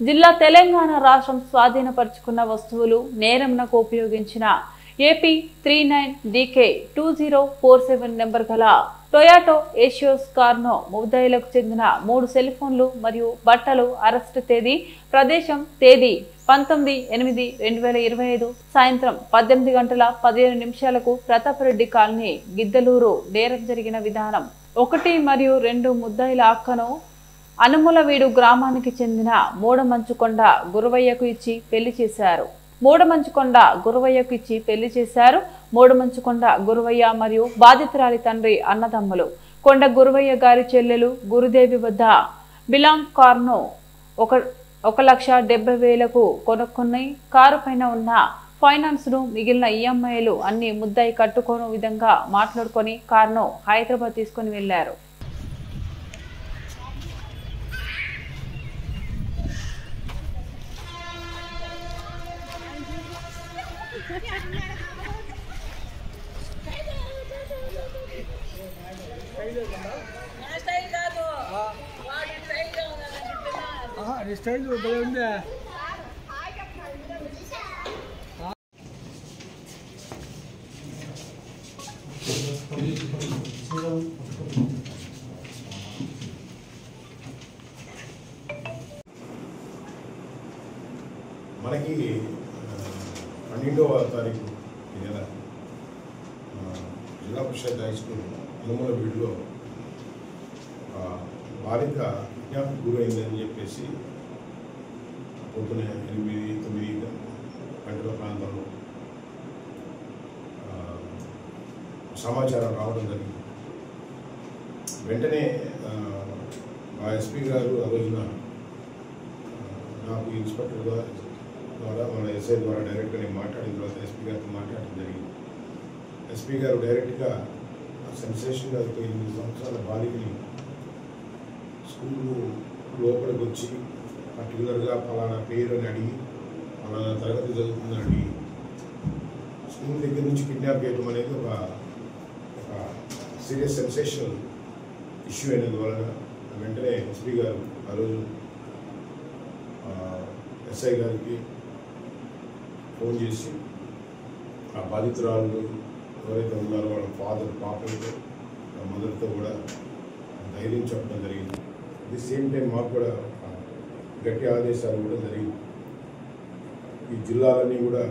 జిల్లా తెలంగాణ రాష్ట్రం స్వాధీనపరుచుకున్న వస్తువులు నేరంనకు ఉపయోగించిన ఏపీ 39 DK 2047 నెంబర్ గల టొయాటో ఏషియోస్ కార్ను ముద్దాయిలకు చెందిన 3 సెల్ ఫోన్లు మరియు బట్టలు అరెస్టు తేదీ ప్రదేశం తేదీ 19/8/2025 సాయంత్రం 18:15 నిమిషాలకు ప్రతాపరెడ్డి కాలనీ గిద్దలూరు నేరం జరిగిన విధానం 1 మరియు 2 ముద్దాయిల అక్కను అనుములవీడు గ్రామానికి చెందిన మూడమంచుకొండ గురవయ్యకు ఇచ్చి పెళ్లి చేశారు. మూడమంచుకొండ గురవయ్య మరియు బాధితురాలి తండ్రి అన్నదమ్ములు కొండ గురవయ్య గారి చెల్లెలు గురుదేవి వద్ద బిలాంగ్ కార్ను 1,70,000కు కొనుక్కుని కారు పైన ఉన్న ఫైనాన్స్ ను మిగిలిన ఈఎంఐలు అన్ని ముద్దాయి కట్టుకోను విధంగా మాట్లాడుకొని కారును హైదరాబాద్ తీసుకుని వెళ్లారు. మనకి 12వ తారీఖు ఈ నెల జిల్లా పరిషత్ హై స్కూల్ అనుములవీడులో బాలిక విజ్ఞాపనకు గురైందని చెప్పేసి పొద్దున 8-9 గంటల ప్రాంతంలో సమాచారం రావడం జరిగింది. వెంటనే ఆ ఎస్పీ గారు ఆ రోజున నాకు ఇన్స్పెక్టర్ ద్వారా మన ఎస్ఐ ద్వారా డైరెక్ట్గా నేను మాట్లాడిన తర్వాత ఎస్పీ గారితో మాట్లాడడం జరిగింది. ఎస్పీ గారు డైరెక్ట్గా సెన్సేషన్ గారితో 8 సంవత్సరాల బాలికని స్కూల్ లోపలికి వచ్చి పర్టికులర్గా ఫలానా పేరు అని అడిగి ఫలానా తరగతి చదువుతుందని అడిగి స్కూల్ దగ్గర నుంచి కిడ్నాప్ చేయడం అనేది ఒక సీరియస్ సెన్సేషనల్ ఇష్యూ అయినందువలన వెంటనే ఎస్పీ గారు ఆ రోజు ఎస్ఐ గారికి ఫోన్ చేసి ఆ బాధితురాళ్ళు ఎవరైతే ఉన్నారో వాళ్ళ ఫాదర్ పాపలతో మదర్తో కూడా ధైర్యం చెప్పడం జరిగింది. అట్ ది సేమ్ టైం మాకు కూడా గట్టి ఆదేశాలు కూడా జరిగింది. ఈ జిల్లాలన్నీ కూడా